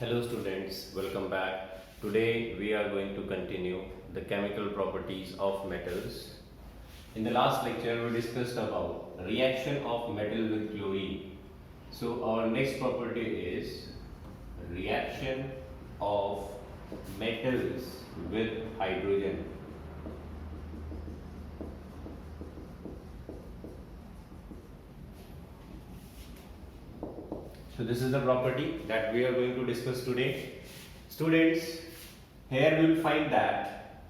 Hello students, welcome back. Today we are going to continue the chemical properties of metals. In the last lecture we discussed about reaction of metal with chlorine. So our next property is reaction of metals with hydrogen. So this is the property that we are going to discuss today. Students, here we will find that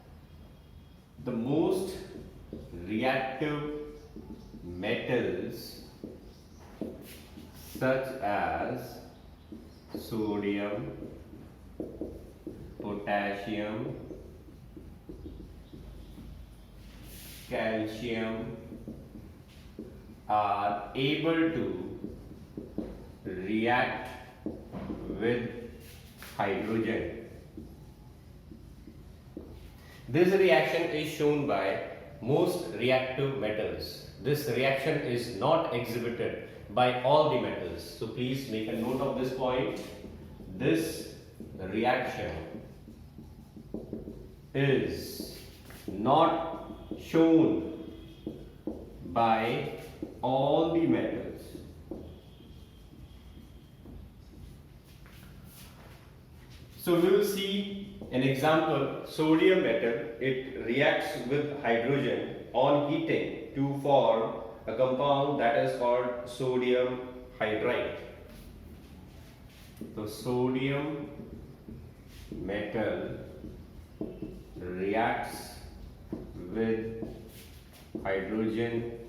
the most reactive metals such as sodium, potassium, calcium are able to react with hydrogen. This reaction is shown by most reactive metals. This reaction is not exhibited by all the metals. So please make a note of this point. This reaction is not shown by all the metals. So we will see an example, sodium metal, it reacts with hydrogen on heating to form a compound that is called sodium hydride. So sodium metal reacts with hydrogen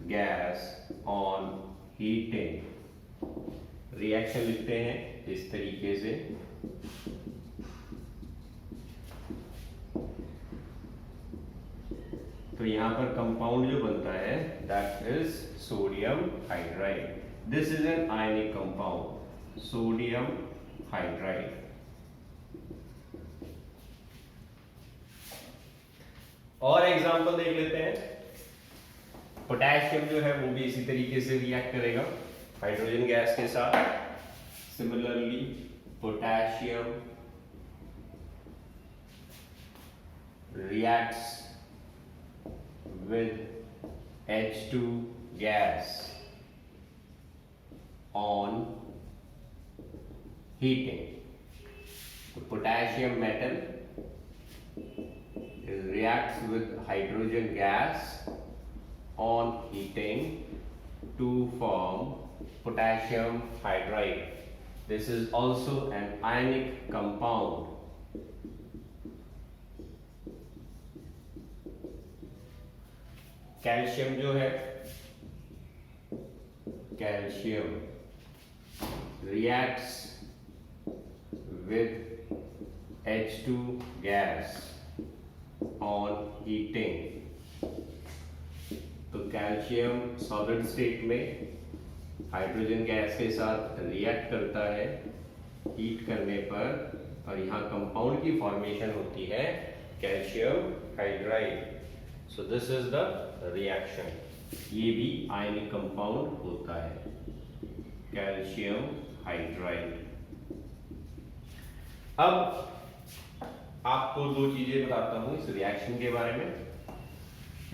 gas on heating. Reaction लिखते हैं इस तरीके से, तो यहाँ पर compound जो बनता है that is sodium hydride. This is an ionic compound sodium hydride. और एग्जांपल देख लेते हैं. पोटेशियम जो है वो भी इसी तरीके से रिएक्ट करेगा हाइड्रोजन गैस के साथ. Similarly potassium reacts with H2 gas on heating. The potassium metal reacts with hydrogen gas on heating to form potassium hydride. This is also an ionic compound. Calcium जो है, calcium reacts with H2 gas on heating. तो calcium solid state में hydrogen gas के साथ react करता है heat करने पर, और यहाँ कंपाउंड की फॉर्मेशन होती है calcium hydride. So this is the reaction. ये भी आयनिक कंपाउंड होता है कैल्शियम हाइड्राइड. अब आपको दो चीजें बताता हूं इस रिएक्शन के बारे में.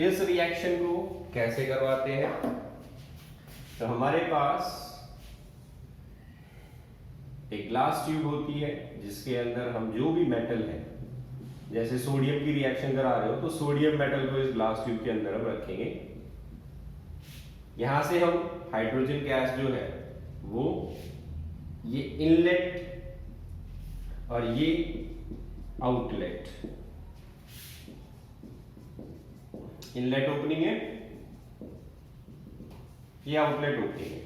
इस रिएक्शन को कैसे करवाते हैं, तो हमारे पास एक ग्लास ट्यूब होती है जिसके अंदर हम जो भी मेटल है, जैसे सोडियम की रिएक्शन करा रहे हो तो सोडियम मेटल को इस ग्लास ट्यूब के अंदर हम रखेंगे. यहां से हम हाइड्रोजन गैस जो है वो ये इनलेट और ये आउटलेट, इनलेट ओपनिंग है, ये आउटलेट ओपनिंग है.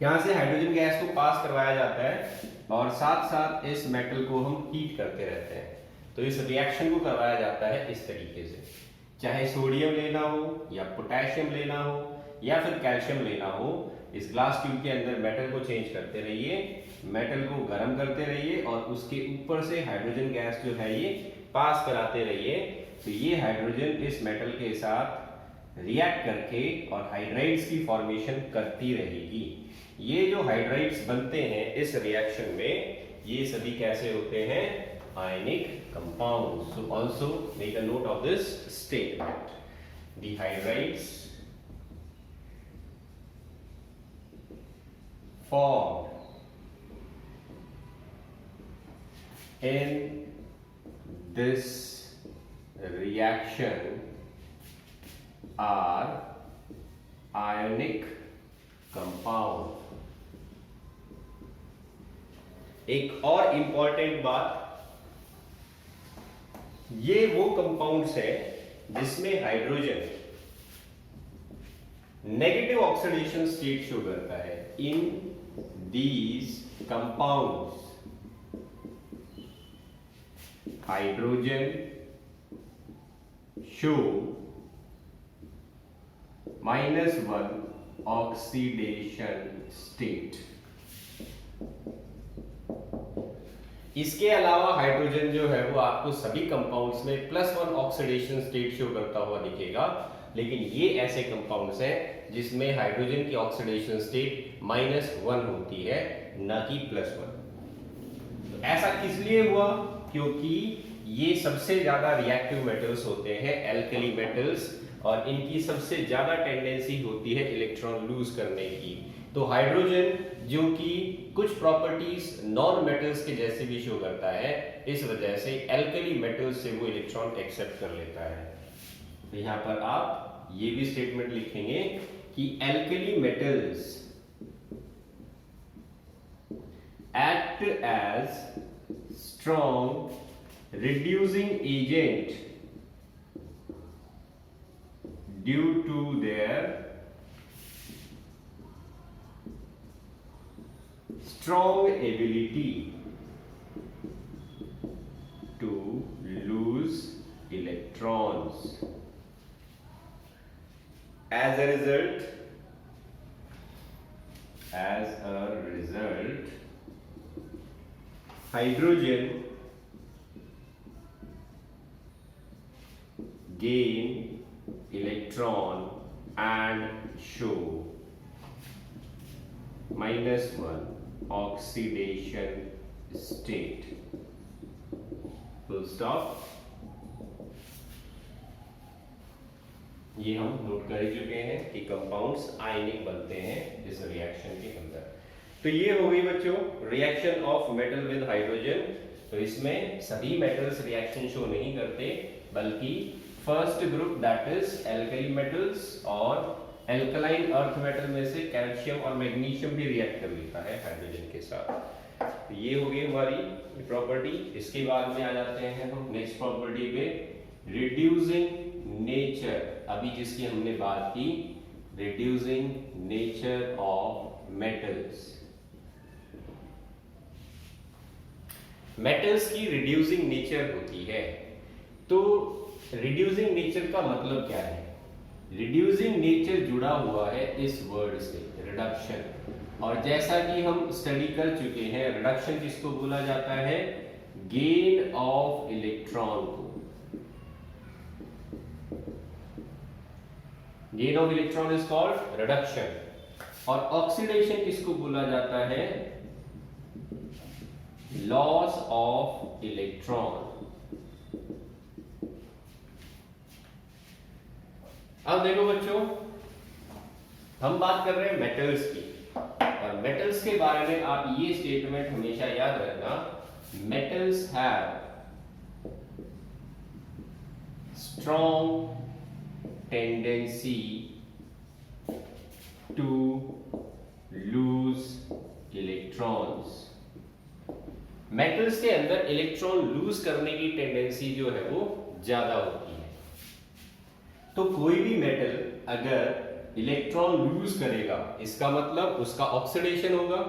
यहां से हाइड्रोजन गैस को पास करवाया जाता है और साथ साथ इस मेटल को हम हीट करते रहते हैं. तो इस रिएक्शन को करवाया जाता है इस तरीके से. चाहे सोडियम लेना हो या पोटेशियम लेना हो या फिर कैल्शियम लेना हो, इस ग्लास ट्यूब के अंदर मेटल को चेंज करते रहिए, मेटल को गर्म करते रहिए और उसके ऊपर से हाइड्रोजन गैस जो है ये पास कराते रहिए. तो ये हाइड्रोजन इस मेटल के साथ रिएक्ट करके और हाइड्राइड्स की फॉर्मेशन करती रहेगी. ये जो हाइड्राइड्स बनते हैं इस रिएक्शन में, ये सभी कैसे होते हैं? Ionic compounds. So also make a note of this statement. The hydrides formed in this reaction are ionic compound. एक और इंपॉर्टेंट बात, ये वो कंपाउंड्स है जिसमें hydrogen negative oxidation state show करता है. इन these compounds hydrogen show -1 oxidation state. इसके अलावा हाइड्रोजन जो है वो आपको सभी कंपाउंड्स में +1 ऑक्सीडेशन स्टेट शो करता हुआ दिखेगा, लेकिन ये ऐसे कंपाउंड्स हैं जिसमें हाइड्रोजन की ऑक्सीडेशन स्टेट -1 होती है, न कि +1. तो ऐसा किस लिए हुआ? क्योंकि ये सबसे ज्यादा रिएक्टिव मेटल्स होते हैं, एल्कली मेटल्स, और इनकी सबसे ज्यादा टेंडेंसी होती है इलेक्ट्रॉन लूज करने की. तो हाइड्रोजन जो कि कुछ प्रॉपर्टीज नॉन मेटल्स के जैसे भी शो करता है, इस वजह से एल्कली मेटल्स से वो इलेक्ट्रॉन एक्सेप्ट कर लेता है. तो यहां पर आप ये भी स्टेटमेंट लिखेंगे कि alkali metals act as strong reducing agent due to their strong ability to lose electrons. As a result, hydrogen gain electron and show -1 oxidation state. Full stop. ये हम नोट कर चुके हैं कि कंपाउंड्स आयनिक बनते हैं इस रिएक्शन के अंदर. तो ये हो गई बच्चों reaction of metal with hydrogen. तो इसमें सभी मेटल्स रिएक्शन शो नहीं करते, बल्कि first group that is alkali metals और एल्कलाइन अर्थ मेटल में से कैल्शियम और मैग्नीशियम भी रिएक्ट कर लेता है हाइड्रोजन के साथ. तो ये हो गई हमारी प्रॉपर्टी. इसके बाद में आ जाते हैं हम नेक्स्ट प्रॉपर्टी पे, रिड्यूसिंग नेचर. अभी जिसकी हमने बात की, reducing nature of metals. Metals की रिड्यूसिंग नेचर होती है. तो रिड्यूसिंग नेचर का मतलब क्या है? रिड्यूसिंग नेचर जुड़ा हुआ है इस वर्ड से, रिडक्शन. और जैसा कि हम स्टडी कर चुके हैं, रिडक्शन किसको बोला जाता है? गेन ऑफ इलेक्ट्रॉन को. Gain of electron is called reduction. और ऑक्सीडेशन किसको बोला जाता है? Loss of electron. अब देखो बच्चों, हम बात कर रहे हैं मेटल्स की, और मेटल्स के बारे में आप ये स्टेटमेंट हमेशा याद रखना, metals have strong tendency to lose electrons. Metals के अंदर इलेक्ट्रॉन लूज करने की टेंडेंसी जो है वो ज्यादा होती है. तो कोई भी मेटल अगर इलेक्ट्रॉन लूज करेगा, इसका मतलब उसका ऑक्सीडेशन होगा.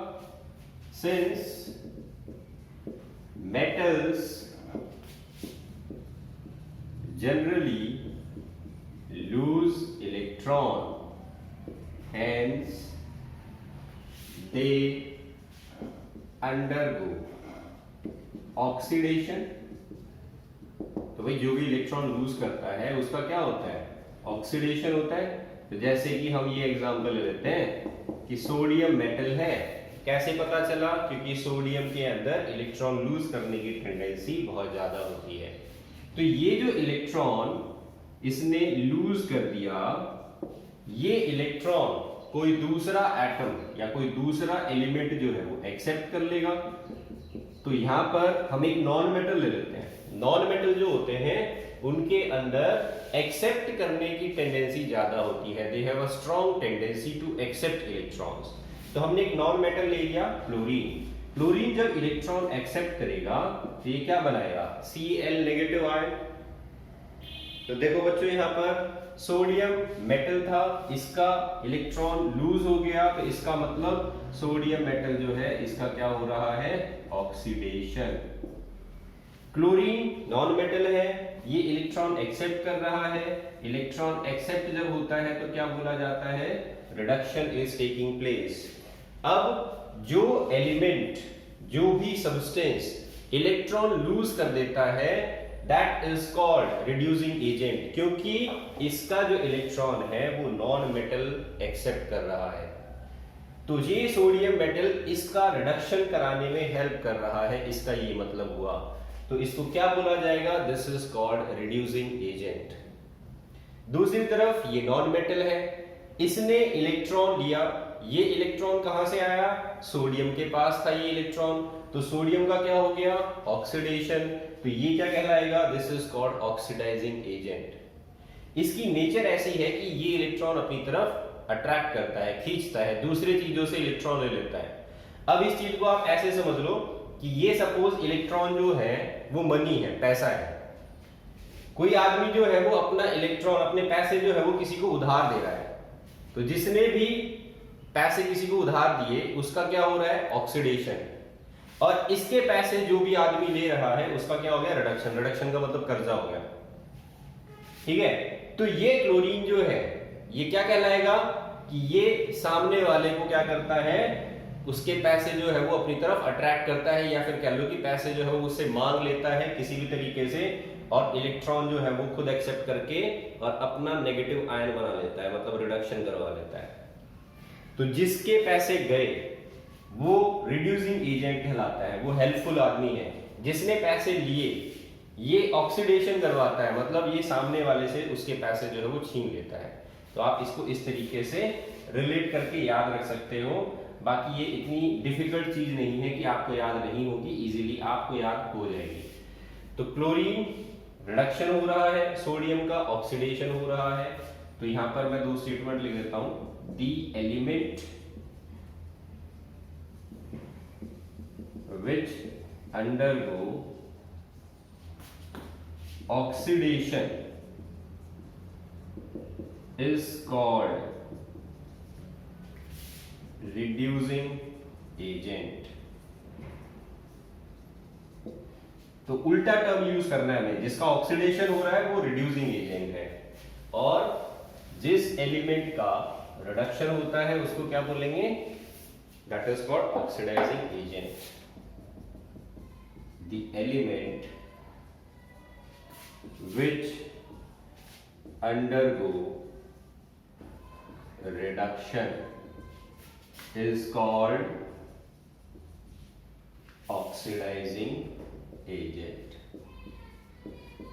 Since metals generally lose electron, hence they undergo oxidation. तो भाई जो भी इलेक्ट्रॉन लूज करता है उसका क्या होता है? ऑक्सीडेशन होता है. तो जैसे कि हम ये एग्जांपल ले लेते हैं कि सोडियम मेटल है। कैसे पता चला? क्योंकि सोडियम के अंदर इलेक्ट्रॉन लूज करने की टेंडेंसी बहुत ज्यादा होती है। तो ये जो इलेक्ट्रॉन इसने लूज कर दिया, ये इलेक्ट्रॉन कोई दूसरा एटम या कोई दूसरा एलिमेंट जो है वो एक्सेप्ट कर लेगा। तो यहां पर हम एक नॉन मेटल ले लेते हैं। नॉन मेटल जो होते हैं उनके अंदर एक्सेप्ट करने की टेंडेंसी ज्यादा होती है। They have a strong tendency to accept electrons. तो हमने एक नॉन मेटल ले लिया, क्लोरीन। क्लोरीन जब इलेक्ट्रॉन एक्सेप्ट करेगा तो ये क्या बनाएगा? Cl negative ion. तो देखो बच्चों, यहां पर सोडियम मेटल था, इसका इलेक्ट्रॉन लूज हो गया, तो इसका मतलब सोडियम मेटल जो है इसका क्या हो रहा है? ऑक्सीडेशन। क्लोरीन नॉन मेटल है, ये इलेक्ट्रॉन एक्सेप्ट कर रहा है। इलेक्ट्रॉन एक्सेप्ट जब होता है तो क्या बोला जाता है? Reduction is taking place. अब जो एलिमेंट, जो भी सब्सटेंस इलेक्ट्रॉन लूज कर देता है, that is called reducing agent, क्योंकि इसका जो इलेक्ट्रॉन है वो नॉन मेटल एक्सेप्ट कर रहा है। तो ये सोडियम मेटल इसका रिडक्शन कराने में हेल्प कर रहा है, इसका ये मतलब हुआ। तो इसको क्या बोला जाएगा? This is called reducing agent. दूसरी तरफ ये नॉन मेटल है, इसने इलेक्ट्रॉन लिया। ये इलेक्ट्रॉन कहां से आया? सोडियम के पास था ये इलेक्ट्रॉन, तो सोडियम का क्या हो गया? ऑक्सीडेशन। तो ये क्या कहलाएगा? This is called oxidising agent. इसकी नेचर ऐसी है कि ये इलेक्ट्रॉन अपनी तरफ अट्रैक्ट करता है, खींचता है, दूसरी चीजों से इलेक्ट्रॉन ले लेता है। अब इस चीज को आप ऐसे समझ लो कि ये सपोज इलेक्ट्रॉन जो है वो मनी है, पैसा है। कोई आदमी जो है वो अपना इलेक्ट्रॉन, अपने पैसे जो है वो किसी को उधार दे रहा है। तो जिसने भी पैसे किसी को उधार दिए उसका क्या हो रहा है? ऑक्सीडेशन। और इसके पैसे जो भी आदमी ले रहा है उसका क्या हो गया? रिडक्शन। रिडक्शन का मतलब कर्जा हो गया। ठीक है, तो ये क्लोरीन जो है ये क्या कहलाएगा? कि ये सामने वाले को क्या करता है? उसके पैसे जो है वो अपनी तरफ अट्रैक्ट करता है, या फिर कह लो कि पैसे जो है वो उससे मांग लेता है किसी भी तरीके से, और इलेक्ट्रॉन जो है वो खुद एक्सेप्ट करके और अपना नेगेटिव आयन बना लेता है, मतलब रिडक्शन करवा लेता है। तो जिसके पैसे गए वो रिड्यूसिंग एजेंट कहलाता है, वो हेल्पफुल आदमी है। जिसने पैसे लिए ये ऑक्सीडेशन करवाता है, मतलब ये सामने वाले से उसके पैसे जो है वो छीन लेता है। तो आप इसको इस तरीके से रिलेट करके याद रख सकते हो। बाकी ये इतनी डिफिकल्ट चीज नहीं है कि आपको याद नहीं होगी, इजीली आपको याद हो जाएगी। तो क्लोरीन रिडक्शन हो रहा है, सोडियम का ऑक्सीडेशन हो रहा है। तो यहां पर मैं दो स्टेटमेंट लिख देता हूं। The element which undergo oxidation is called reducing agent। तो उल्टा टर्म यूज करना है हमें, जिसका ऑक्सीडेशन हो रहा है वो रिड्यूसिंग एजेंट है, और जिस एलिमेंट का रिडक्शन होता है उसको क्या बोलेंगे? That is called oxidising agent. The element which undergo reduction is called oxidizing agent।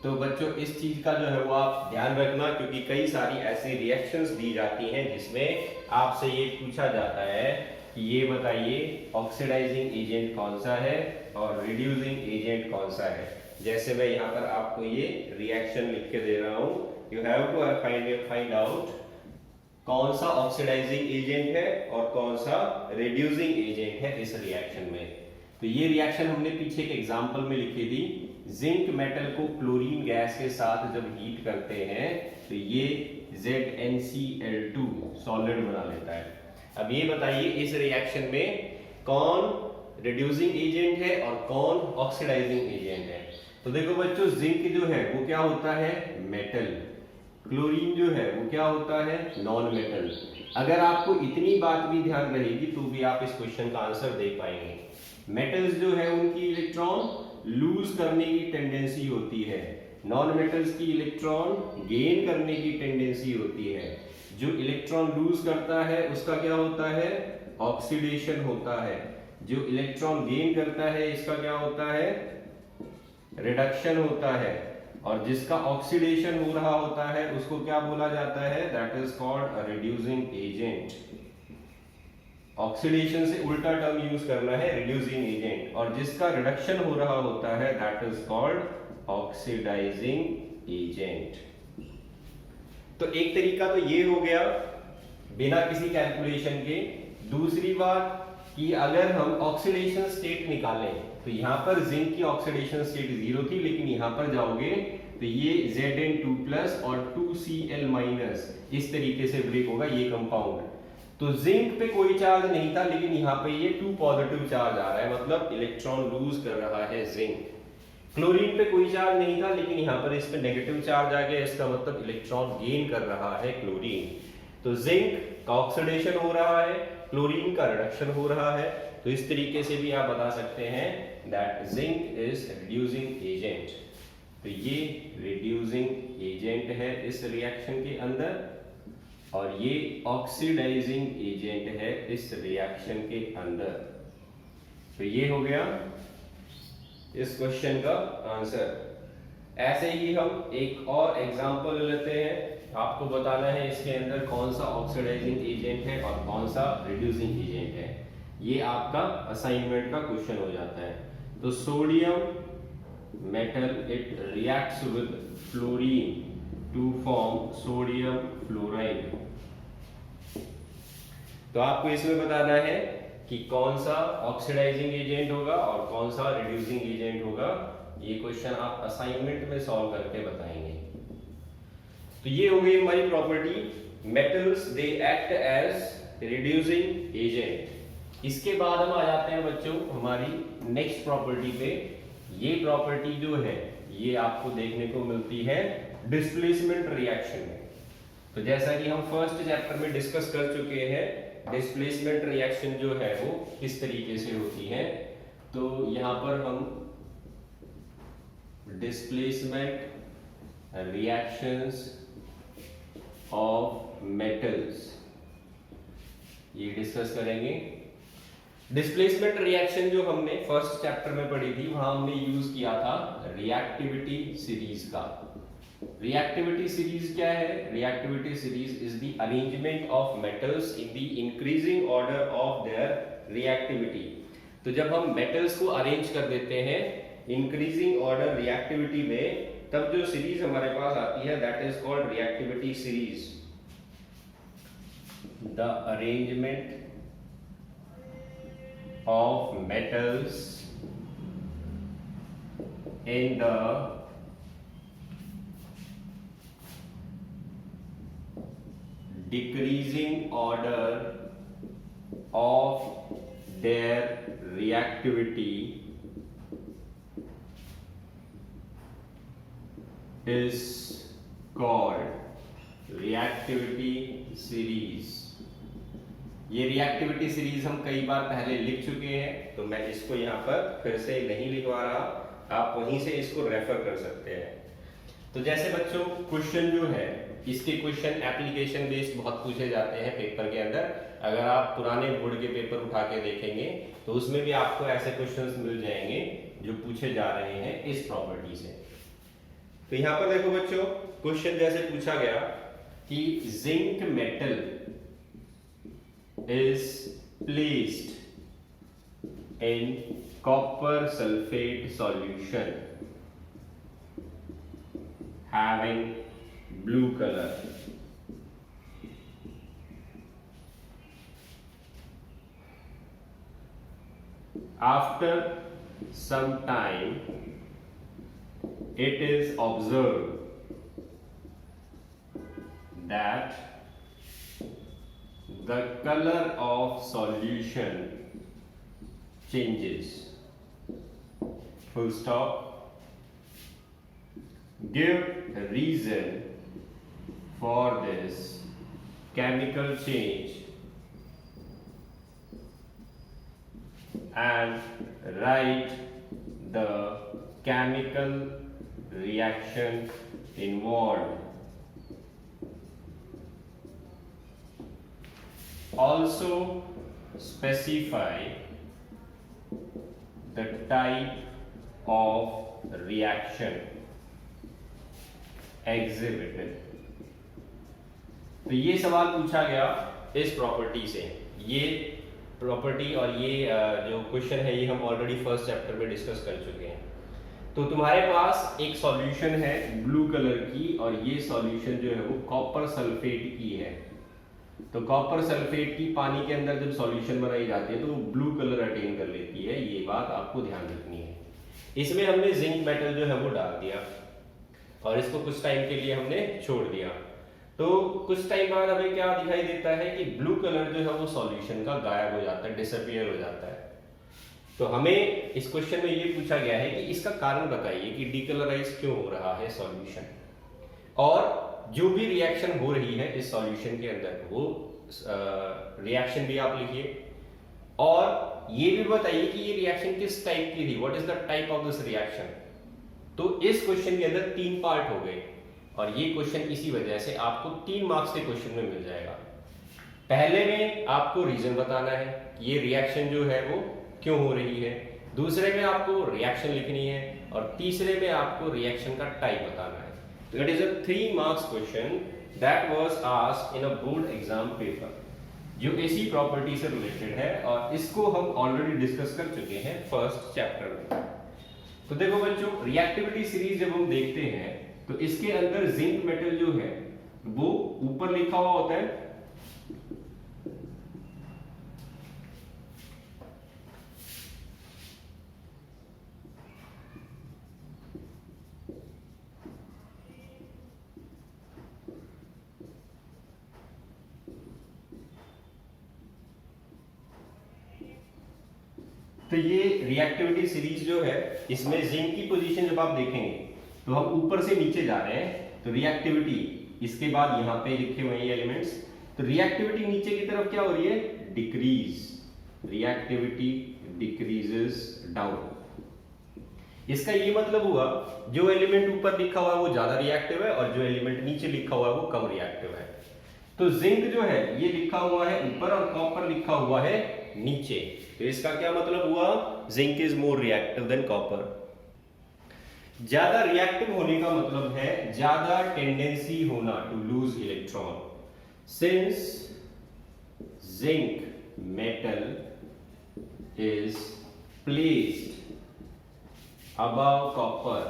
तो बच्चों इस चीज का जो है वो आप ध्यान रखना, क्योंकि कई सारी ऐसी रिएक्शंस दी जाती हैं जिसमें आपसे ये पूछा जाता है कि ये बताइए ऑक्सीडाइजिंग एजेंट कौन सा है और रिड्यूसिंग एजेंट कौन सा है। जैसे मैं यहाँ पर आपको ये रिएक्शन लिख के दे रहा हूँ, you have to find out कौन सा ऑक्सीडाइजिंग एजेंट है और कौन सा रिड्यूसिंग एजेंट है इस रिएक्शन में। तो ये रिएक्शन हमने पीछे एक एग्जांपल में लिखी थी। जिंक मेटल को क्लोरीन गैस के साथ जब हीट करते हैं तो ये ZnCl2 सॉलिड बना लेता है। अब ये बताइए इस रिएक्शन में कौन रिड्यूसिंग एजेंट है और कौन ऑक्सीडाइजिंग एजेंट है। तो देखो बच्चों, जिंक जो है वो क्या होता है? मेटल। क्लोरीन जो है वो क्या होता है? Non metal. अगर आपको इतनी बात भी ध्यान रहेगी तो भी आप इस क्वेश्चन का आंसर दे पाएंगे। मेटल्स जो है उनकी इलेक्ट्रॉन लूज करने की टेंडेंसी होती है, नॉन मेटल्स की इलेक्ट्रॉन गेन करने की टेंडेंसी होती है। जो इलेक्ट्रॉन लूज करता है उसका क्या होता है, ऑक्सीडेशन होता है। जो इलेक्ट्रॉन गेन करता है इसका क्या होता है, रिडक्शन होता है। और जिसका ऑक्सीडेशन हो रहा होता है उसको क्या बोला जाता है, that is called a reducing agent. Oxidation से उल्टा टर्म यूज करना है, रिड्यूसिंग एजेंट। और जिसका रिडक्शन हो रहा होता है that is called oxidising agent. तो एक तरीका तो ये हो गया बिना किसी कैलकुलेशन के। दूसरी बात कि अगर हम ऑक्सीडेशन स्टेट निकालें तो यहां पर जिंक की ऑक्सीडेशन स्टेट 0 थी, लेकिन यहां पर जाओगे तो ये Zn2+ और 2Cl- इस तरीके से ब्रेक होगा ये कंपाउंड। तो जिंक पे कोई चार्ज नहीं था, लेकिन यहाँ पे ये 2 पॉजिटिव चार्ज आ रहा है, मतलब इलेक्ट्रॉन लूज कर रहा है जिंक। क्लोरीन पे कोई चार्ज नहीं था, लेकिन यहाँ पर इस पे नेगेटिव चार्ज आ गया, इसका मतलब इलेक्ट्रॉन गेन कर रहा है क्लोरीन। तो जिंक का ऑक्सीडेशन हो रहा है, क्लोरीन का रिडक्शन हो रहा है। तो इस तरीके से भी आप बता सकते हैं that zinc is reducing agent. तो ये रिड्यूसिंग एजेंट है इस रिएक्शन के अंदर, और ये ऑक्सीडाइजिंग एजेंट है इस रिएक्शन के अंदर। तो ये हो गया इस क्वेश्चन का आंसर। ऐसे ही हम एक और एग्जांपल लेते हैं। आपको बताना है इसके अंदर कौन सा ऑक्सीडाइजिंग एजेंट है और कौन सा रिड्यूसिंग एजेंट है। ये आपका असाइनमेंट का क्वेश्चन हो जाता है। तो sodium metal it reacts with fluorine to form sodium fluoride. तो आपको इसमें बताना है कि कौन सा ऑक्सीडाइजिंग एजेंट होगा और कौन सा रिड्यूसिंग एजेंट होगा। ये क्वेश्चन आप असाइनमेंट में सॉल्व करके बताएंगे। तो ये हो गई हमारी property, metals they act as reducing agent. इसके बाद हम आ जाते हैं बच्चों हमारी नेक्स्ट प्रॉपर्टी पे। ये प्रॉपर्टी जो है ये आपको देखने को मिलती है डिस्प्लेसमेंट रिएक्शन में। तो जैसा कि हम फर्स्ट चैप्टर में डिस्कस कर चुके हैं, डिस्प्लेसमेंट रिएक्शन जो है वो किस तरीके से होती है। तो यहां पर हम डिस्प्लेसमेंट रिएक्शंस ऑफ मेटल्स ये डिस्कस करेंगे। डिस्प्लेसमेंट रिएक्शन जो हमने फर्स्ट चैप्टर में पढ़ी थी वहां हमने यूज किया था रिएक्टिविटी सीरीज का। रिएक्टिविटी सीरीज क्या है? Reactivity series is the arrangement of metals in the increasing order of their reactivity. तो जब हम मेटल्स को अरेंज कर देते हैं इंक्रीजिंग ऑर्डर रिएक्टिविटी में, तब जो सीरीज हमारे पास आती है that is called reactivity series. The arrangement of metals in the decreasing order of their reactivity is called reactivity series। ये रिएक्टिविटी सीरीज हम कई बार पहले लिख चुके हैं, तो मैं इसको यहाँ पर फिर से नहीं लिखवा रहा, आप वहीं से इसको रेफर कर सकते हैं। तो जैसे बच्चों क्वेश्चन जो है इसके क्वेश्चन एप्लीकेशन बेस्ड बहुत पूछे जाते हैं पेपर के अंदर। अगर आप पुराने बोर्ड के पेपर उठा के देखेंगे तो उसमें भी आपको ऐसे क्वेश्चंस मिल जाएंगे जो पूछे जा रहे हैं इस प्रॉपर्टी से। तो यहाँ पर देखो बच्चों क्वेश्चन जैसे पूछा गया कि zinc metal is placed in copper sulfate solution having blue color. After some time it is observed that the color of solution changes. Full stop. Give a reason for this chemical change and write the chemical reaction involved. also specify the type of reaction exhibited। तो ये सवाल पूछा गया इस property से। ये property और ये जो क्वेश्चन है ये हम ऑलरेडी फर्स्ट चैप्टर में डिस्कस कर चुके हैं। तो तुम्हारे पास एक सॉल्यूशन है ब्लू कलर की और ये सॉल्यूशन जो है वो कॉपर सल्फेट की है। तो कॉपर सल्फेट की पानी के अंदर जब सॉल्यूशन बनाई जाती है तो वो ब्लू कलर अटेन कर लेती है, ये बात आपको ध्यान रखनी है। इसमें हमने जिंक मेटल जो है वो डाल दिया और इसको कुछ टाइम के लिए हमने छोड़ दिया। तो कुछ टाइम बाद हमें क्या दिखाई देता है कि ब्लू कलर जो है वो सॉल्यूशन का गायब हो जाता है, डिसअपीयर हो जाता है। तो हमें इस क्वेश्चन में ये पूछा गया है कि इसका कारण बताइए कि डिकलराइज क्यों हो रहा है सॉल्यूशन, और जो भी रिएक्शन हो रही है इस सॉल्यूशन के अंदर वो रिएक्शन भी आप लिखिए, और ये भी बताइए कि ये रिएक्शन किस टाइप की थी, what is the type of this reaction. तो इस क्वेश्चन के अंदर 3 पार्ट हो गए और ये क्वेश्चन इसी वजह से आपको 3 मार्क्स के क्वेश्चन में मिल जाएगा। पहले में आपको रीजन बताना है कि ये रिएक्शन जो है वो क्यों हो रही है, दूसरे में आपको रिएक्शन लिखनी है, और तीसरे में आपको रिएक्शन का टाइप बताना है। तो it is a 3 marks question that was asked in a board exam paper, जो इसी प्रॉपर्टी से रिलेटेड है और इसको हम ऑलरेडी डिस्कस कर चुके हैं फर्स्ट चैप्टर में। तो देखो बच्चों, रिएक्टिविटी सीरीज जब हम देखते हैं तो इसके अंदर जिंक मेटल जो है वो ऊपर लिखा हुआ होता है, तो ये रिएक्टिविटी सीरीज जो है इसमें जिंक की पोजीशन जब आप देखेंगे तो हम ऊपर से नीचे जा रहे हैं, तो रिएक्टिविटी इसके बाद यहाँ पे लिखे हुए हैं एलिमेंट्स। तो रिएक्टिविटी नीचे की तरफ क्या हो रही है, डिक्रीज, रिएक्टिविटी डिक्रीजेस डाउन। इसका ये मतलब हुआ जो एलिमेंट ऊपर लिखा हुआ है वो ज्यादा रिएक्टिव है और जो एलिमेंट नीचे लिखा हुआ है वो कम रिएक्टिव है। तो जिंक जो है ये लिखा हुआ है ऊपर और कॉपर लिखा हुआ है नीचे। तो इसका क्या मतलब हुआ, zinc is more reactive than copper. ज्यादा रिएक्टिव होने का मतलब है ज्यादा टेंडेंसी होना to lose electron. Since zinc metal is placed above copper,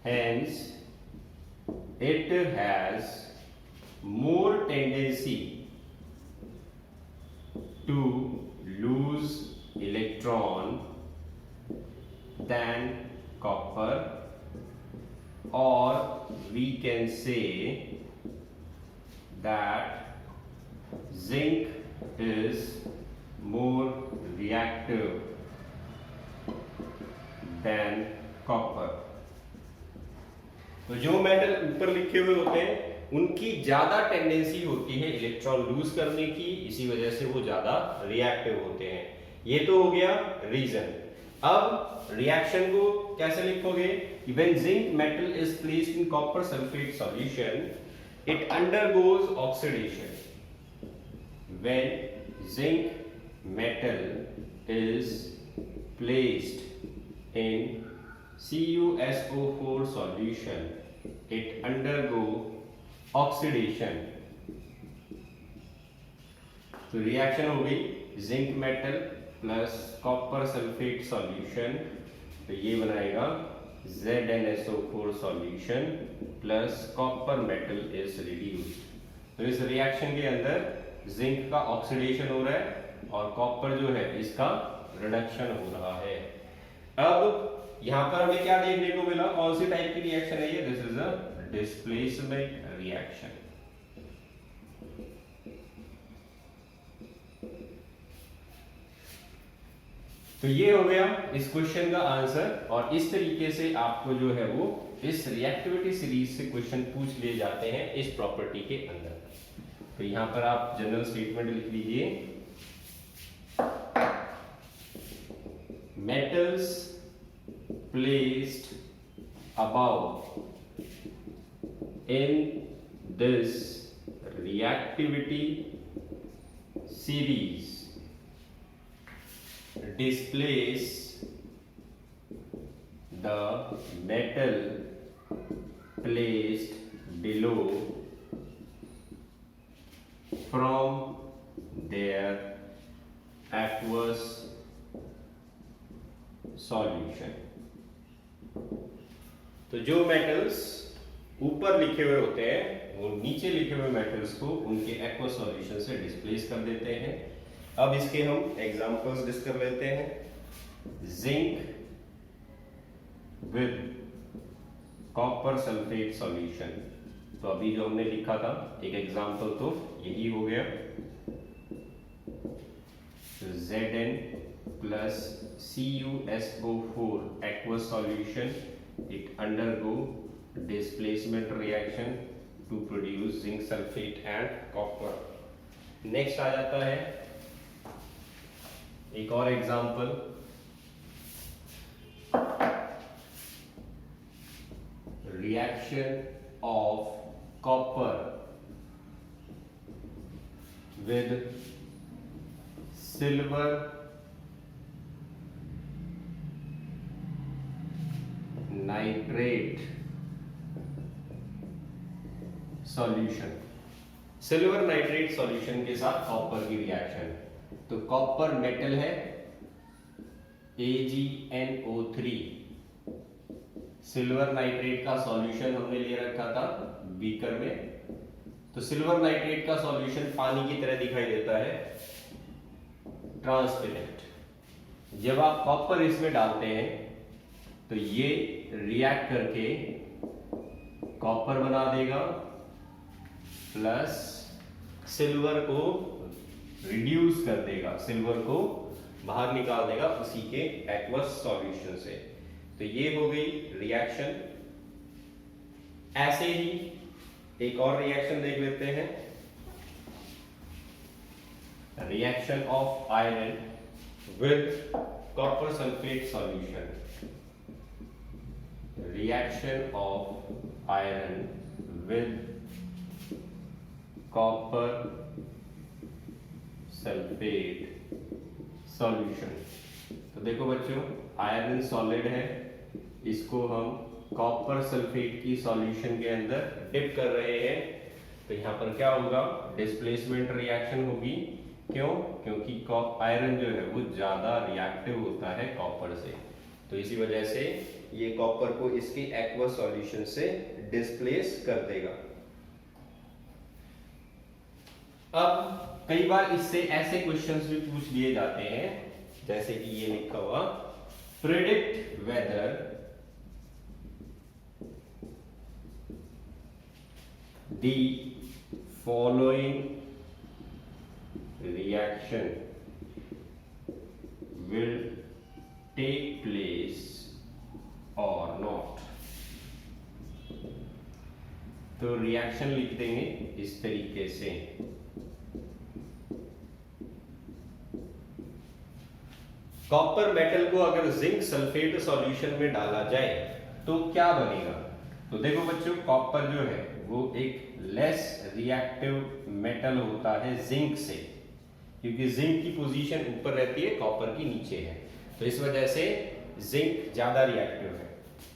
hence it has more tendency to lose electron than copper, or we can say that zinc is more reactive than copper। तो जो metal ऊपर लिखे हुए होते हैं उनकी ज्यादा tendency होती है इलेक्ट्रॉन लूज करने की, इसी वजह से वो ज्यादा रिएक्टिव होते हैं। ये तो हो गया रीजन। अब रिएक्शन को कैसे लिखोगे, when zinc metal is placed in copper sulfate solution it undergoes oxidation। when zinc metal is placed in CuSO4 solution it undergo oxidation। तो रिएक्शन हो गई zinc metal plus copper sulphate solution, तो ये बनाएगा ZnSO4 solution plus copper metal is reduced. तो इस reaction के अंदर जिंक का ऑक्सीडेशन हो रहा है और कॉपर जो है इसका रिडक्शन हो रहा है। अब यहां पर हमें क्या देखने को मिला, कौन सी टाइप की रिएक्शन है ये, this is a displacement reaction. तो ये हो गया इस क्वेश्चन का आंसर, और इस तरीके से आपको जो है वो इस रिएक्टिविटी सीरीज से क्वेश्चन पूछ लिए जाते हैं इस प्रॉपर्टी के अंदर। तो यहां पर आप जनरल स्टेटमेंट लिख लीजिए, metals placed above in this reactivity series displace the metal placed below from their aqueous solution। तो जो मेटल्स ऊपर लिखे हुए होते हैं वो नीचे लिखे हुए मेटल्स को उनके एक्वस सॉल्यूशन से डिस्प्लेस कर देते हैं। अब इसके हम एग्जांपल्स डिस्कस कर लेते हैं। Zinc with copper sulphate solution, तो अभी जो हमने लिखा था एक एग्जांपल तो यही हो गया। Zn plus CuSO4 aqueous solution, it undergo displacement reaction to produce zinc sulfate and copper। Next आ जाता है एक और example, reaction of copper with silver nitrate solution. Silver nitrate solution के साथ कॉपर की रिएक्शन। तो कॉपर मेटल है AgNO3, सिल्वर नाइट्रेट का सॉल्यूशन हमने ले रखा था बीकर में। तो सिल्वर नाइट्रेट का सॉल्यूशन पानी की तरह दिखाई देता है, ट्रांसपेरेंट। जब आप कॉपर इसमें डालते हैं तो ये रिएक्ट करके कॉपर बना देगा प्लस सिल्वर को रिड्यूस कर देगा, सिल्वर को बाहर निकाल देगा उसी के एक्वस सॉल्यूशन से। तो ये हो गई रिएक्शन। ऐसे ही एक और रिएक्शन देख लेते हैं, reaction of iron with copper sulphate solution. Reaction of iron with copper sulphate solution. तो देखो बच्चों, आयरन सॉलिड है, इसको हम कॉपर सल्फेट की सॉल्यूशन के अंदर डिप कर रहे हैं। तो यहां पर क्या होगा, डिस्प्लेसमेंट रिएक्शन होगी। क्यों? क्योंकि आयरन जो है वो ज्यादा रिएक्टिव होता है कॉपर से, तो इसी वजह से ये कॉपर को इसके एक्वस सॉल्यूशन से डिस्प्लेस कर देगा। अब कई बार इससे ऐसे क्वेश्चंस भी पूछ लिए जाते हैं, जैसे कि ये लिखा हुआ, predict whether the following reaction will take place or not। तो रिएक्शन लिख देंगे इस तरीके से, कॉपर मेटल को अगर जिंक सल्फेट सॉल्यूशन में डाला जाए तो क्या बनेगा। तो देखो बच्चों, कॉपर जो है वो एक लेस रिएक्टिव मेटल होता है जिंक से, क्योंकि जिंक की पोजीशन ऊपर रहती है, कॉपर की नीचे है। तो इस वजह से जिंक ज्यादा रिएक्टिव है।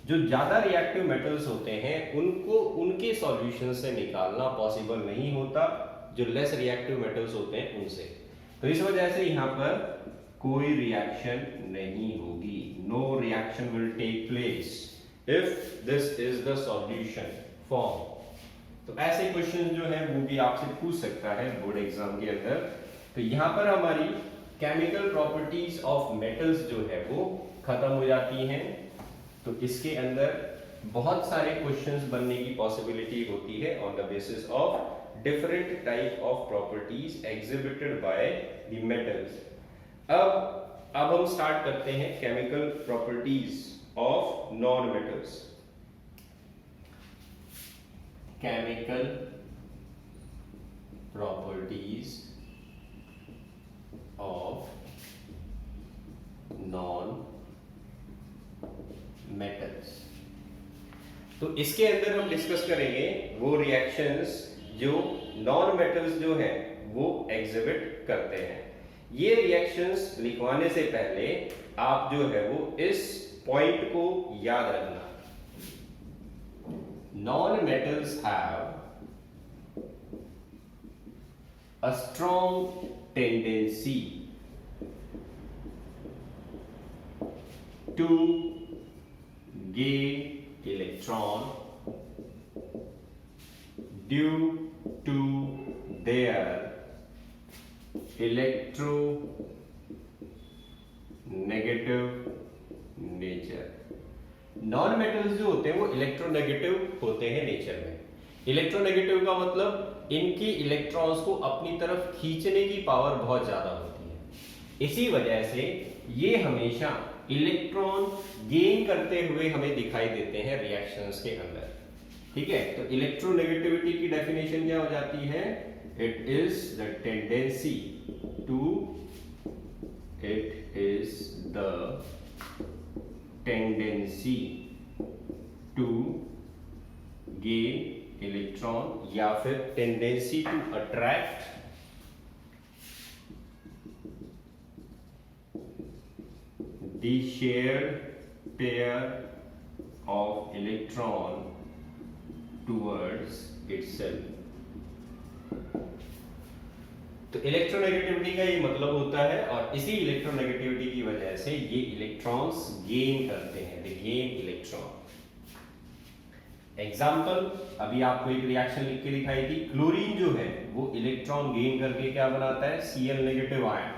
जो ज्यादा रिएक्टिव मेटल्स होते हैं उनको उनके सॉल्यूशन से निकालना पॉसिबल नहीं होता, जो लेस रिएक्टिव मेटल्स होते हैं उनसे। तो इस वजह से यहां पर कोई रिएक्शन नहीं होगी, no reaction will take place if this is the solution form. तो ऐसे क्वेश्चन जो है वो भी आपसे पूछ सकता है बोर्ड एग्जाम के अंदर। तो यहां पर हमारी केमिकल प्रॉपर्टीज ऑफ मेटल्स जो है वो खत्म हो जाती हैं। तो इसके अंदर बहुत सारे क्वेश्चंस बनने की पॉसिबिलिटी होती है on the basis of different type of properties exhibited by the metals. अब हम स्टार्ट करते हैं chemical properties of non metals. Chemical properties of non metals. तो इसके अंदर हम डिस्कस करेंगे वो रिएक्शंस जो नॉन मेटल्स जो है वो एग्जिबिट करते हैं। ये रिएक्शंस लिखवाने से पहले आप जो है वो इस पॉइंट को याद रखना। Non metals have a strong tendency to gain electron due to their electronegative nature। Non metals जो होते हैं वो इलेक्ट्रोनेगेटिव होते हैं नेचर में। इलेक्ट्रोनेगेटिव का मतलब इनकी इलेक्ट्रॉन्स को अपनी तरफ खींचने की पावर बहुत ज्यादा होती है, इसी वजह से ये हमेशा इलेक्ट्रॉन गेन करते हुए हमें दिखाई देते हैं रिएक्शंस के अंदर। ठीक है, तो इलेक्ट्रोनेगेटिविटी की डेफिनेशन क्या हो जाती है? It is the tendency to gain electron या फिर tendency to attract the shared pair of electron towards itself. तो इलेक्ट्रोनेगेटिविटी का ये मतलब होता है, और इसी इलेक्ट्रोनेगेटिविटी की वजह से ये इलेक्ट्रॉन्स गेन करते हैं, दे गेन इलेक्ट्रॉन। एग्जाम्पल, अभी आपको एक रिएक्शन लिख के दिखाई थी। क्लोरीन जो है वो इलेक्ट्रॉन गेन करके क्या बनाता है? Cl negative ion.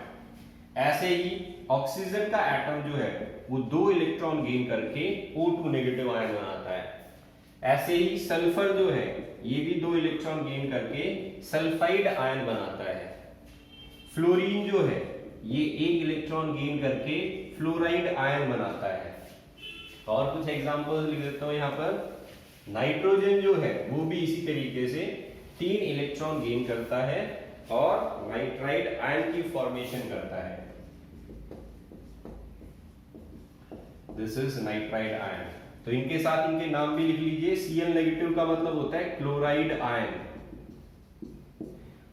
ऐसे ही ऑक्सीजन का एटम जो है वो 2 इलेक्ट्रॉन गेन करके O2 नेगेटिव आयन बनाता है। ऐसे ही सल्फर जो है ये भी 2 इलेक्ट्रॉन गेन करके सल्फाइड आयन बनाता है। फ्लोरीन जो है ये 1 इलेक्ट्रॉन गेन करके फ्लोराइड आयन बनाता है। और कुछ एग्जांपल्स लिख देता हूं यहां पर। नाइट्रोजन जो है वो भी इसी तरीके से 3 इलेक्ट्रॉन गेन करता है और नाइट्राइड आयन की फॉर्मेशन करता है। This is nitride ion. तो इनके साथ इनके नाम भी लिख लीजिए। Cl नेगेटिव का मतलब होता है क्लोराइड आयन,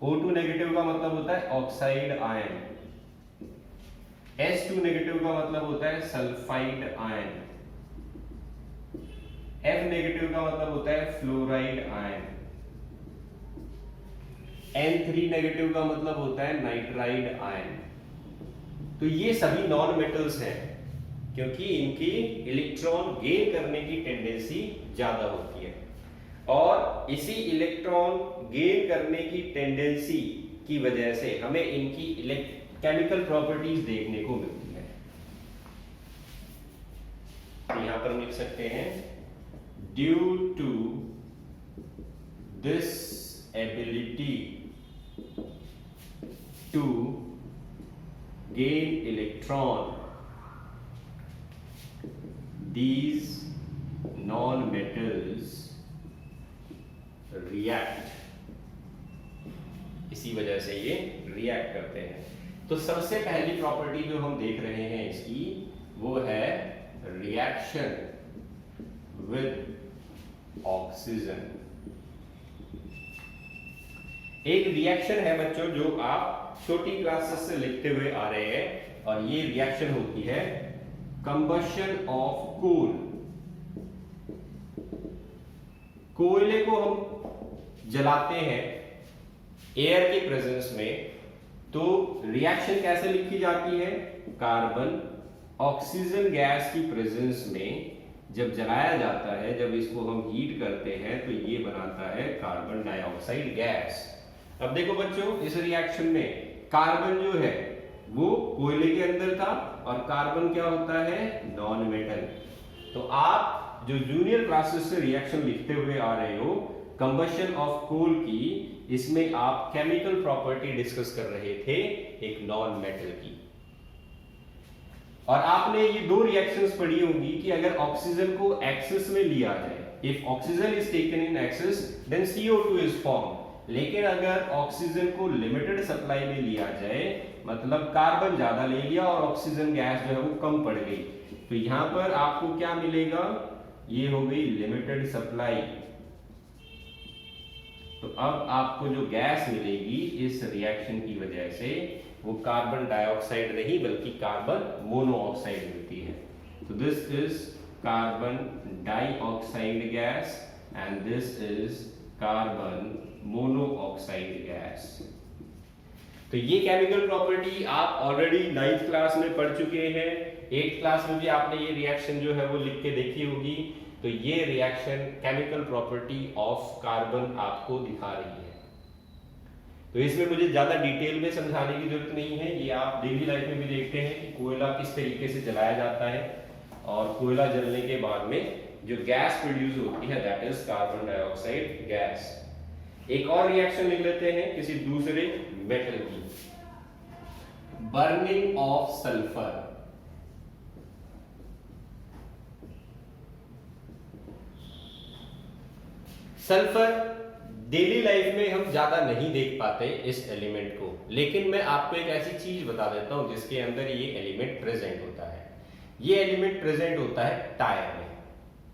O2 नेगेटिव का मतलब होता है ऑक्साइड आयन, H2 नेगेटिव का मतलब होता है सल्फाइड आयन, F नेगेटिव का मतलब होता है फ्लोराइड आयन, N3 नेगेटिव का मतलब होता है नाइट्राइड आयन। तो ये सभी नॉन मेटल्स हैं क्योंकि इनकी इलेक्ट्रॉन गेन करने की टेंडेंसी ज्यादा होती है, और इसी इलेक्ट्रॉन गेन करने की टेंडेंसी की वजह से हमें इनकी केमिकल प्रॉपर्टीज देखने को मिलती है। तो यहां पर हम लिख सकते हैं due to this ability to gain electron these non-metals react, इसी वजह से ये रिएक्ट करते हैं। तो सबसे पहली प्रॉपर्टी जो हम देख रहे हैं इसकी वो है रिएक्शन विद ऑक्सीजन। एक रिएक्शन है बच्चों जो आप छोटी क्लासेस से लिखते हुए आ रहे हैं, और ये रिएक्शन होती है कंबशन ऑफ कोल। कोयले को हम जलाते हैं एयर के प्रेजेंस में, तो रिएक्शन कैसे लिखी जाती है? कार्बन ऑक्सीजन गैस की प्रेजेंस में जब जलाया जाता है, जब इसको हम हीट करते हैं तो ये बनाता है कार्बन डाइऑक्साइड गैस। अब देखो बच्चों, इस रिएक्शन में कार्बन जो है वो कोयले के अंदर था, और कार्बन क्या होता है? Non metal. तो आप जो जूनियर क्लासेस से रिएक्शन लिखते हुए आ रहे हो कंबशन ऑफ कोल की, इसमें आप केमिकल प्रॉपर्टी डिस्कस कर रहे थे एक नॉन मेटल की। और आपने ये 2 रिएक्शंस पढ़ी होंगी कि अगर ऑक्सीजन को एक्सेस में लिया जाए, if oxygen is taken in excess then CO2 is form. लेकिन अगर ऑक्सीजन को लिमिटेड सप्लाई में लिया जाए, मतलब कार्बन ज्यादा ले लिया और ऑक्सीजन गैस जो है वो कम पड़ गई, तो यहां पर आपको क्या मिलेगा? ये हो गई लिमिटेड सप्लाई तो अब आपको जो गैस मिलेगी इस रिएक्शन की वजह से वो कार्बन डाइऑक्साइड नहीं बल्कि कार्बन मोनोऑक्साइड मिलती है। तो this is carbon dioxide gas and this is carbon monoxide gas. तो ये केमिकल प्रॉपर्टी आप ऑलरेडी 9th क्लास में पढ़ चुके हैं। 8th क्लास में भी आपने ये रिएक्शन जो है वो लिख के देखी होगी। तो ये reaction chemical property of carbon आपको दिखा रही है। तो इसमें मुझे ज्यादा डिटेल में समझाने की जरूरत नहीं है, ये आप डेली लाइफ में भी देखते हैं कि कोयला किस तरीके से जलाया जाता है और कोयला जलने के बाद में जो गैस प्रोड्यूस होती है that is carbon dioxide gas. एक और रिएक्शन लिख लेते हैं किसी दूसरे मेटल की, burning of sulphur. Sulphur daily life में हम ज्यादा नहीं देख पाते इस एलिमेंट को, लेकिन मैं आपको एक ऐसी चीज बता देता हूं जिसके अंदर ये एलिमेंट प्रेजेंट होता है। ये एलिमेंट प्रेजेंट होता है टायर में,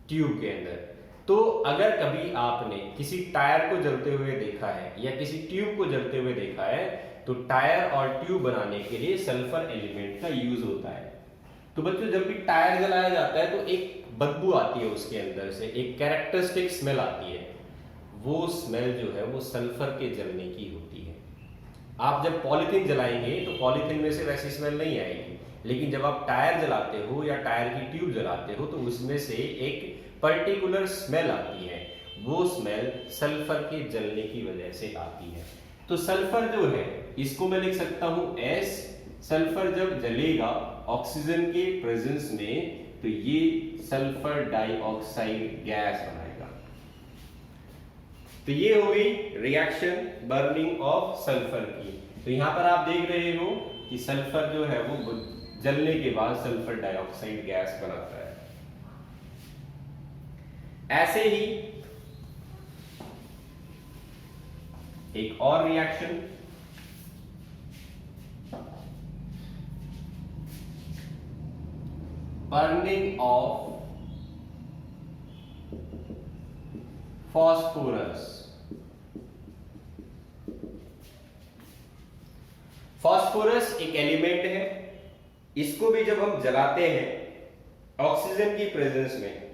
ट्यूब के अंदर। तो अगर कभी आपने किसी टायर को जलते हुए देखा है या किसी ट्यूब को जलते हुए देखा है तो टायर और ट्यूब बनाने के लिए सल्फर एलिमेंट का यूज होता है। तो बच्चों जब भी टायर जलाया जाता है तो एक बदबू आती है उसके अंदर से, एक कैरेक्टरिस्टिक स्मेल आती है। वो स्मेल जो है वो सल्फर के जलने की होती है। आप जब पॉलीथीन जलाएंगे तो पॉलीथीन में से वैसी स्मेल नहीं आएगी, लेकिन जब आप टायर जलाते हो या टायर की ट्यूब जलाते हो तो उसमें से एक पर्टिकुलर स्मेल आती है। वो स्मेल सल्फर के जलने की वजह से आती है। तो सल्फर जो है इसको मैं लिख सकता हूं S। सल्फर जब जलेगा ऑक्सीजन के प्रेजेंस में तो ये सल्फर डाइऑक्साइड गैस बनाएगा। तो ये हो गई रिएक्शन बर्निंग ऑफ सल्फर की। तो यहां पर आप देख रहे हो कि सल्फर जो है वो जलने के बाद सल्फर डाइऑक्साइड गैस बनाता है। ऐसे ही एक और reaction, burning of phosphorus. Phosphorus एक एलिमेंट है, इसको भी जब हम जलाते हैं ऑक्सीजन की प्रेजेंस में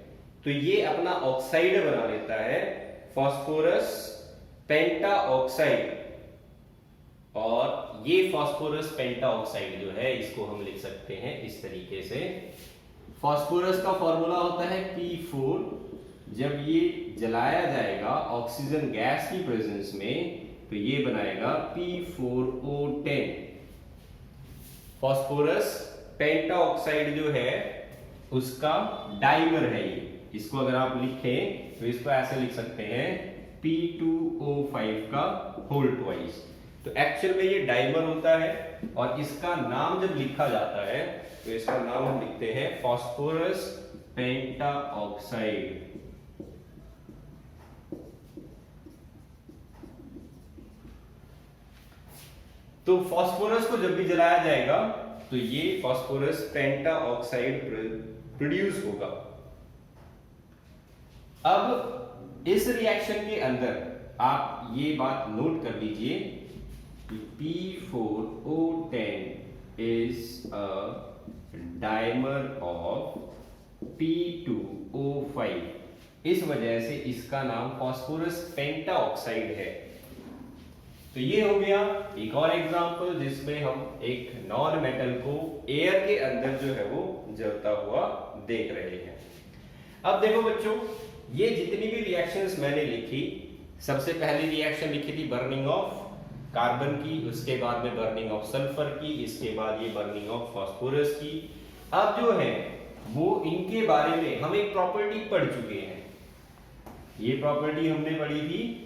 तो ये अपना ऑक्साइड बना लेता है, फॉस्फोरस पेंटा ऑक्साइड। और ये फॉस्फोरस पेंटा ऑक्साइड जो है इसको हम लिख सकते हैं इस तरीके से। फॉस्फोरस का फॉर्मूला होता है P4। जब ये जलाया जाएगा ऑक्सीजन गैस की प्रेजेंस में तो ये बनाएगा P4O10। फॉस्फोरस पेंटा ऑक्साइड जो है उसका डाइमर है ये। इसको अगर आप लिखें तो इसको ऐसे लिख सकते हैं P2O5 का होल ट्वाइस। तो एक्चुअल में ये डाइमर होता है और इसका नाम जब लिखा जाता है तो इसका नाम हम लिखते हैं फॉस्फोरस पेंटा ऑक्साइड। तो फॉस्फोरस को जब भी जलाया जाएगा तो ये फॉस्फोरस पेंटा ऑक्साइड प्रोड्यूस होगा। अब इस रिएक्शन के अंदर आप ये बात नोट कर लीजिए कि P4O10 is a dimer of P2O5। इस वजह से इसका नाम फॉस्फोरस पेंटा ऑक्साइड है। तो ये हो गया एक और एग्जांपल जिसमें हम एक नॉन मेटल को एयर के अंदर जो है वो जलता हुआ देख रहे हैं। अब देखो बच्चों, ये जितनी भी रिएक्शंस मैंने लिखी, सबसे पहली रिएक्शन लिखी थी बर्निंग ऑफ कार्बन की, उसके बाद में बर्निंग ऑफ सल्फर की, इसके बाद ये बर्निंग ऑफ फास्फोरस की। अब जो है वो इनके बारे में हम एक प्रॉपर्टी पढ़ चुके हैं। ये प्रॉपर्टी हमने पढ़ी थी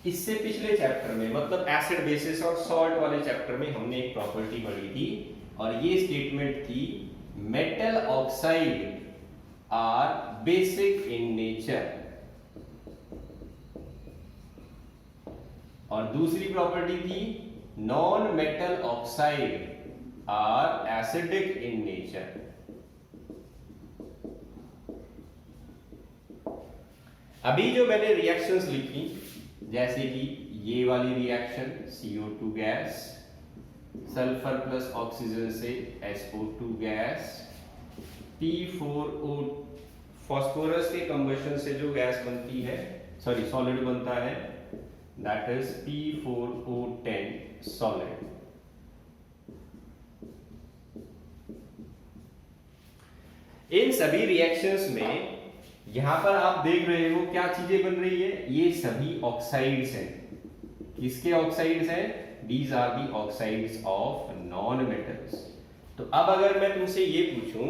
इससे पिछले चैप्टर में, मतलब एसिड बेसिस और सॉल्ट वाले चैप्टर में हमने एक प्रॉपर्टी पढ़ी थी और ये स्टेटमेंट थी metal oxide are basic in nature. और दूसरी प्रॉपर्टी थी non metal oxide are acidic in nature. अभी जो मैंने रिएक्शंस लिखी जैसे कि ये वाली reaction CO2 gas, sulphur plus oxygen से SO2 गैस, P4O फास्फोरस के कंबशन से जो गैस बनती है, सॉरी सॉलिड बनता है, दैट इज P4O10 सॉलिड। इन सभी रिएक्शंस में यहां पर आप देख रहे हो क्या चीजें बन रही है, ये सभी ऑक्साइड्स हैं। किसके ऑक्साइड्स हैं? These are the oxides of non metals. तो अब अगर मैं तुमसे ये पूछूं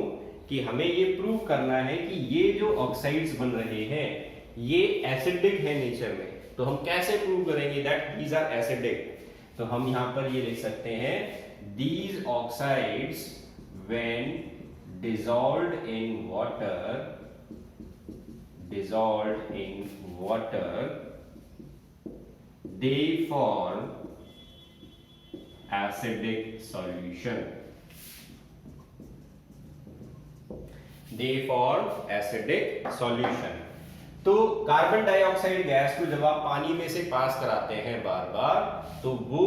कि हमें ये प्रूव करना है कि ये जो ऑक्साइड्स बन रहे हैं ये एसिडिक है नेचर में, तो हम कैसे प्रूव करेंगे दैट दीज आर एसिडिक? तो हम यहां पर ये लिख सकते हैं, these oxides when dissolved in water they form acidic solution, तो कार्बन डाइऑक्साइड गैस को जब आप पानी में से पास कराते हैं बार बार, तो वो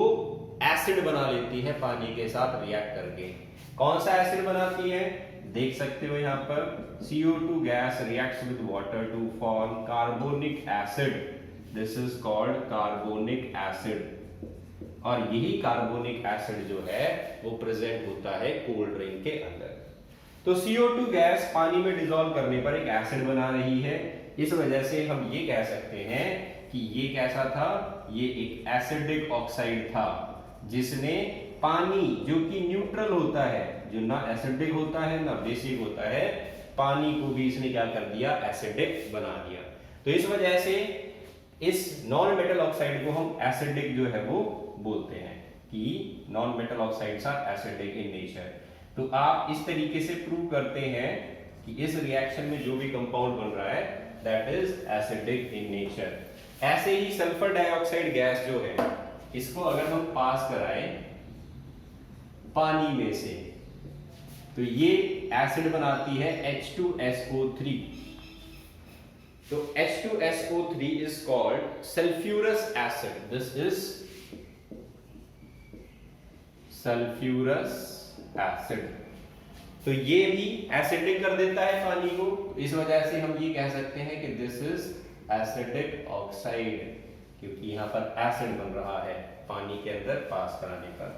एसिड बना लेती है पानी के साथ रिएक्ट करके। कौन सा एसिड बनाती है? देख सकते हो यहाँ पर, CO2 gas reacts with water to form carbonic acid, this is called carbonic acid. और यही कार्बोनिक एसिड जो है वो प्रेजेंट होता है कोल्ड ड्रिंक के अंदर। तो CO2 गैस पानी में डिसॉल्व करने पर एक एसिड बना रही है, इस वजह से हम ये कह सकते हैं कि ये कैसा था, ये एक एसिडिक ऑक्साइड था, जिसने पानी जो कि न्यूट्रल होता है, जो ना एसिडिक होता है ना बेसिक होता है, पानी को भी इसने क्या कर दिया, एसिडिक बना दिया। तो इस वजह से इस नॉन मेटल ऑक्साइड को हम एसिडिक जो है वो बोलते हैं कि non metal oxides are acidic in nature. तो आप इस तरीके से प्रूव करते हैं कि इस रिएक्शन में जो भी कंपाउंड बन रहा है that is acidic in nature. ऐसे ही सल्फर डाइऑक्साइड गैस जो है, इसको अगर हम पास कराएं पानी में से, तो ये एसिड बनाती है H2SO3। तो H2SO3 is called sulfurous acid. This is sulfurous acid. तो ये भी एसिडिक कर देता है पानी को, इस वजह से हम ये कह सकते हैं कि दिस इज एसिडिक ऑक्साइड, क्योंकि यहाँ पर एसिड बन रहा है पानी के अंदर पास कराने पर।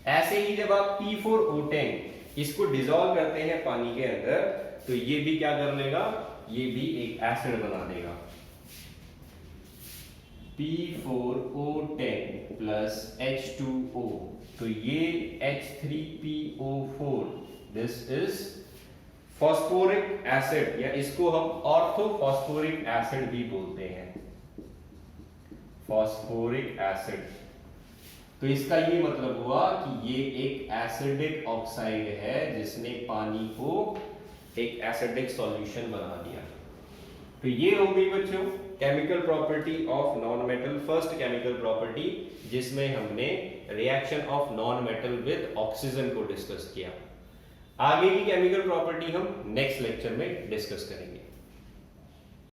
ऐसे ही जब आप P4O10 इसको डिसॉल्व करते हैं पानी के अंदर, तो ये भी क्या कर लेगा, ये भी एक एसिड बना देगा। P4O10 प्लस H2O, तो ये H3PO4, this is phosphoric acid, या इसको हम ऑर्थोफॉस्फोरिक एसिड भी बोलते हैं, फॉस्फोरिक एसिड। तो इसका ये मतलब हुआ कि ये एक एसिडिक ऑक्साइड है जिसने पानी को एक एसिडिक सॉल्यूशन बना दिया। तो ये हो गई बच्चों chemical property of non metal, first chemical property जिसमें हमने reaction of non metal with oxygen को डिस्कस किया। आगे की केमिकल प्रॉपर्टी हम नेक्स्ट लेक्चर में डिस्कस करेंगे।